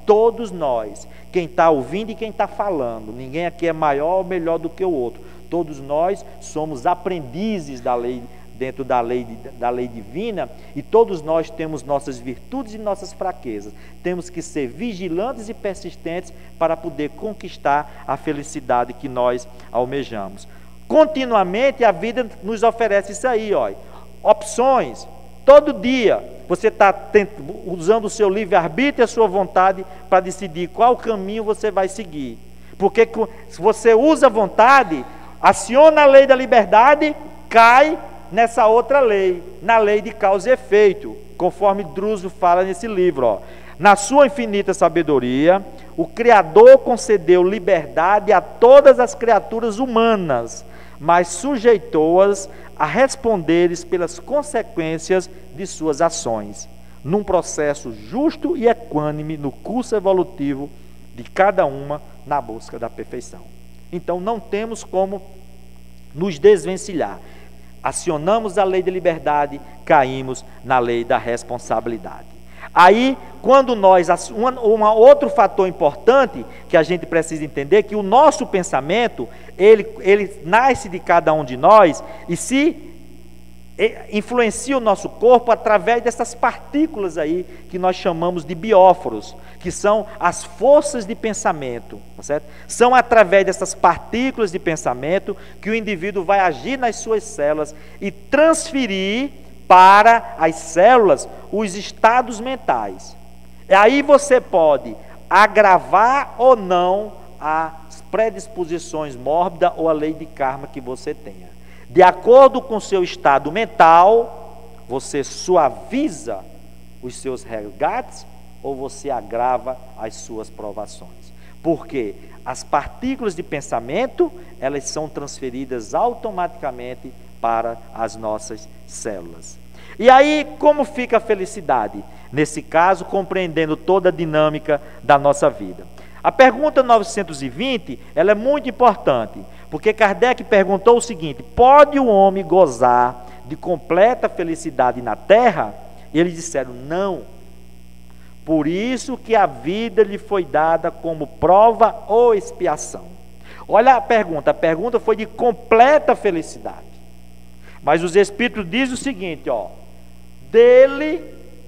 quem está ouvindo e quem está falando, ninguém aqui é maior ou melhor do que o outro. Todos nós somos aprendizes da lei, dentro da lei divina, e todos nós temos nossas virtudes e nossas fraquezas. Temos que ser vigilantes e persistentes para poder conquistar a felicidade que nós almejamos. Continuamente a vida nos oferece isso aí, ó, opções. Todo dia você está usando o seu livre-arbítrio e a sua vontade para decidir qual caminho você vai seguir. Porque se você usa a vontade, aciona a lei da liberdade, cai nessa outra lei, na lei de causa e efeito, conforme Druso fala nesse livro, ó. Na sua infinita sabedoria, o Criador concedeu liberdade a todas as criaturas humanas, mas sujeitou-as a responderes pelas consequências de suas ações, num processo justo e equânime no curso evolutivo de cada uma na busca da perfeição. Então não temos como nos desvencilhar. Acionamos a lei da liberdade, caímos na lei da responsabilidade. Aí, quando nós... outro fator importante que a gente precisa entender, que o nosso pensamento, ele nasce de cada um de nós e se influencia o nosso corpo através dessas partículas aí que nós chamamos de bióforos, que são as forças de pensamento, tá certo? São através dessas partículas de pensamento que o indivíduo vai agir nas suas células e transferir para as células os estados mentais. E aí você pode agravar ou não as predisposições mórbidas ou a lei de karma que você tenha. De acordo com o seu estado mental, você suaviza os seus resgates ou você agrava as suas provações. Porque as partículas de pensamento, elas são transferidas automaticamente para as nossas células. E aí, como fica a felicidade? Nesse caso, compreendendo toda a dinâmica da nossa vida. A pergunta 920, ela é muito importante, porque Kardec perguntou o seguinte: pode o homem gozar de completa felicidade na terra? E eles disseram não. Por isso que a vida lhe foi dada como prova ou expiação. Olha a pergunta foi de completa felicidade. Mas os Espíritos dizem o seguinte, ó: dele,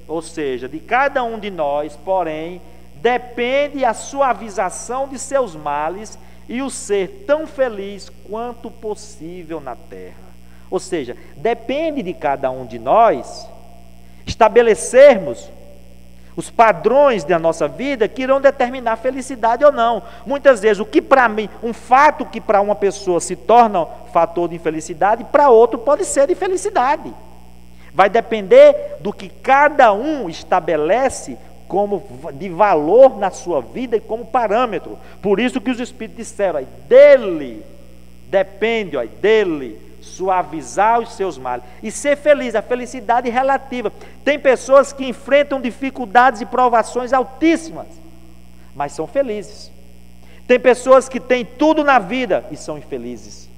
ou seja, de cada um de nós, porém, depende a suavização de seus males e o ser tão feliz quanto possível na terra. Ou seja, depende de cada um de nós estabelecermos os padrões da nossa vida que irão determinar a felicidade ou não. Muitas vezes, o que para mim, um fato que para uma pessoa se torna fator de infelicidade, para outro pode ser de felicidade. Vai depender do que cada um estabelece como de valor na sua vida e como parâmetro. Por isso que os Espíritos disseram, dele depende, dele suavizar os seus males e ser feliz, a felicidade relativa. Tem pessoas que enfrentam dificuldades e provações altíssimas, mas são felizes. Tem pessoas que têm tudo na vida e são infelizes,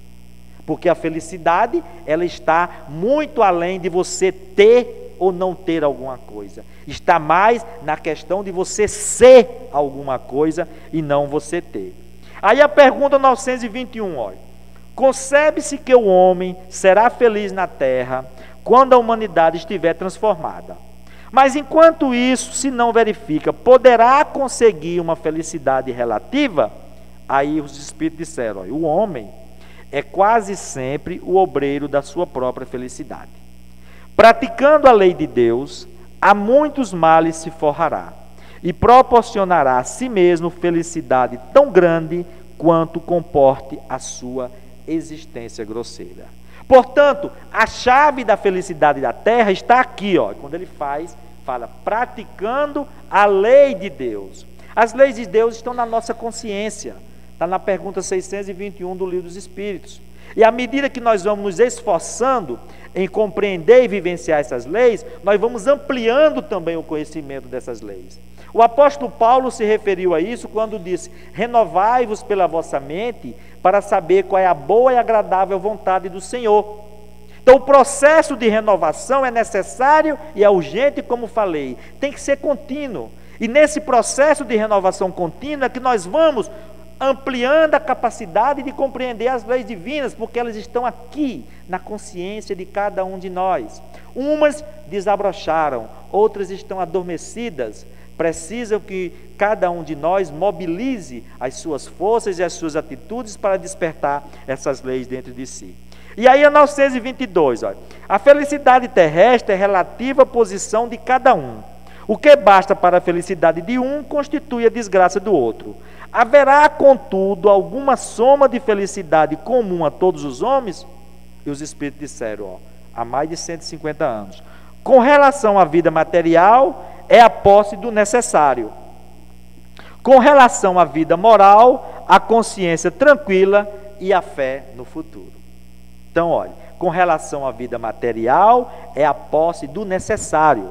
porque a felicidade, ela está muito além de você ter ou não ter alguma coisa. Está mais na questão de você ser alguma coisa e não você ter. Aí a pergunta 921, olha: concebe-se que o homem será feliz na terra quando a humanidade estiver transformada. Mas enquanto isso se não verifica, poderá conseguir uma felicidade relativa? Aí os espíritos disseram: olha, o homem é quase sempre o obreiro da sua própria felicidade. Praticando a lei de Deus, a muitos males se forrará e proporcionará a si mesmo felicidade tão grande quanto comporte a sua existência grosseira. Portanto, a chave da felicidade da terra está aqui, ó, quando ele fala praticando a lei de Deus. As leis de Deus estão na nossa consciência, está na pergunta 621 do Livro dos Espíritos. E à medida que nós vamos nos esforçando em compreender e vivenciar essas leis, nós vamos ampliando também o conhecimento dessas leis. O apóstolo Paulo se referiu a isso quando disse: renovai-vos pela vossa mente para saber qual é a boa e agradável vontade do Senhor. Então o processo de renovação é necessário e é urgente, como falei, tem que ser contínuo. E nesse processo de renovação contínua é que nós vamos ampliando a capacidade de compreender as leis divinas, porque elas estão aqui na consciência de cada um de nós. Umas desabrocharam, outras estão adormecidas. Precisam que cada um de nós mobilize as suas forças e as suas atitudes para despertar essas leis dentro de si. E aí a 922, olha: a felicidade terrestre é relativa à posição de cada um. O que basta para a felicidade de um constitui a desgraça do outro. Haverá, contudo, alguma soma de felicidade comum a todos os homens? E os espíritos disseram, ó, há mais de 150 anos. Com relação à vida material, é a posse do necessário. Com relação à vida moral, a consciência tranquila e a fé no futuro. Então, olha, com relação à vida material, é a posse do necessário.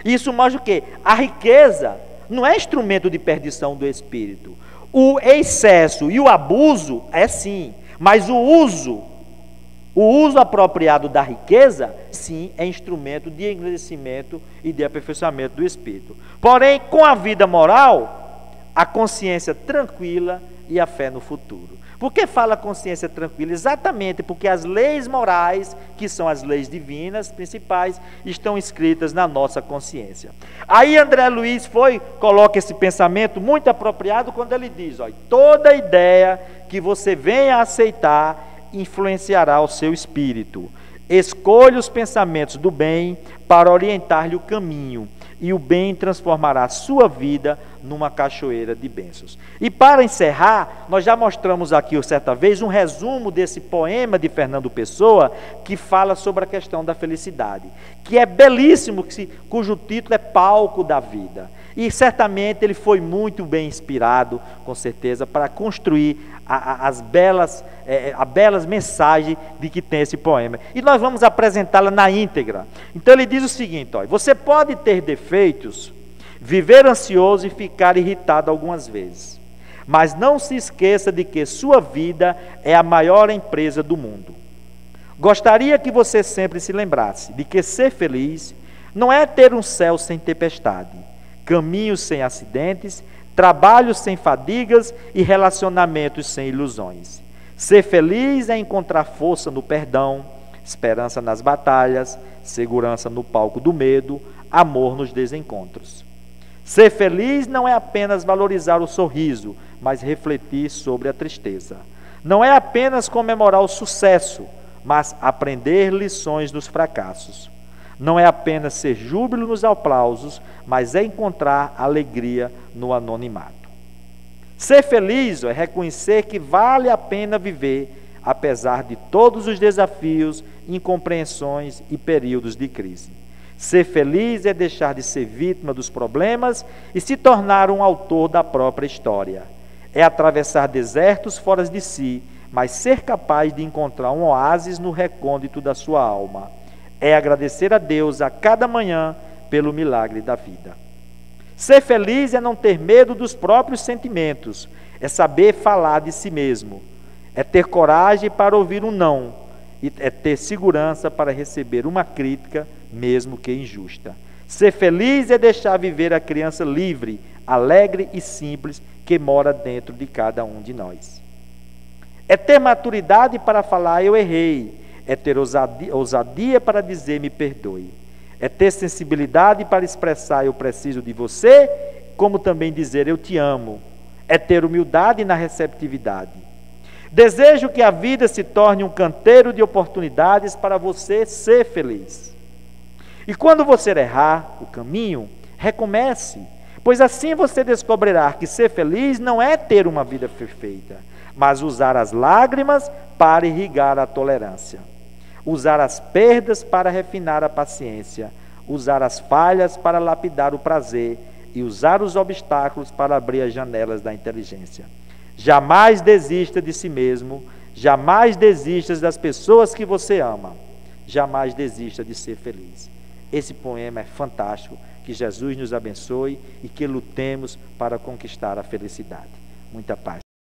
Isso mostra o quê? A riqueza não é instrumento de perdição do espírito. O excesso e o abuso é sim, mas o uso apropriado da riqueza, sim, é instrumento de engrandecimento e de aperfeiçoamento do espírito. Porém, com a vida moral, a consciência tranquila e a fé no futuro. Por que fala consciência tranquila? Exatamente porque as leis morais, que são as leis divinas principais, estão escritas na nossa consciência. Aí André Luiz coloca esse pensamento muito apropriado quando ele diz, ó, toda ideia que você venha a aceitar influenciará o seu espírito. Escolha os pensamentos do bem para orientar-lhe o caminho, e o bem transformará a sua vida numa cachoeira de bênçãos. E para encerrar, nós já mostramos aqui certa vez um resumo desse poema de Fernando Pessoa, que fala sobre a questão da felicidade, que é belíssimo, cujo título é Palco da Vida. E certamente ele foi muito bem inspirado, com certeza, para construir a belas mensagem de que tem esse poema. E nós vamos apresentá-la na íntegra. Então ele diz o seguinte, ó, você pode ter defeitos, viver ansioso e ficar irritado algumas vezes, mas não se esqueça de que sua vida é a maior empresa do mundo. Gostaria que você sempre se lembrasse de que ser feliz não é ter um céu sem tempestade, caminhos sem acidentes, trabalhos sem fadigas e relacionamentos sem ilusões. Ser feliz é encontrar força no perdão, esperança nas batalhas, segurança no palco do medo, amor nos desencontros. Ser feliz não é apenas valorizar o sorriso, mas refletir sobre a tristeza. Não é apenas comemorar o sucesso, mas aprender lições dos fracassos. Não é apenas ser júbilo nos aplausos, mas é encontrar alegria no anonimato. Ser feliz é reconhecer que vale a pena viver, apesar de todos os desafios, incompreensões e períodos de crise. Ser feliz é deixar de ser vítima dos problemas e se tornar um autor da própria história. É atravessar desertos fora de si, mas ser capaz de encontrar um oásis no recôndito da sua alma. É agradecer a Deus a cada manhã pelo milagre da vida. Ser feliz é não ter medo dos próprios sentimentos, é saber falar de si mesmo, é ter coragem para ouvir um não, e é ter segurança para receber uma crítica, mesmo que injusta. Ser feliz é deixar viver a criança livre, alegre e simples que mora dentro de cada um de nós. É ter maturidade para falar eu errei, é ter ousadia para dizer me perdoe, é ter sensibilidade para expressar eu preciso de você, como também dizer eu te amo, é ter humildade na receptividade. Desejo que a vida se torne um canteiro de oportunidades para você ser feliz. E quando você errar o caminho, recomece, pois assim você descobrirá que ser feliz não é ter uma vida perfeita, mas usar as lágrimas para irrigar a tolerância, usar as perdas para refinar a paciência, usar as falhas para lapidar o prazer e usar os obstáculos para abrir as janelas da inteligência. Jamais desista de si mesmo, jamais desista das pessoas que você ama, jamais desista de ser feliz. Esse poema é fantástico, que Jesus nos abençoe e que lutemos para conquistar a felicidade. Muita paz.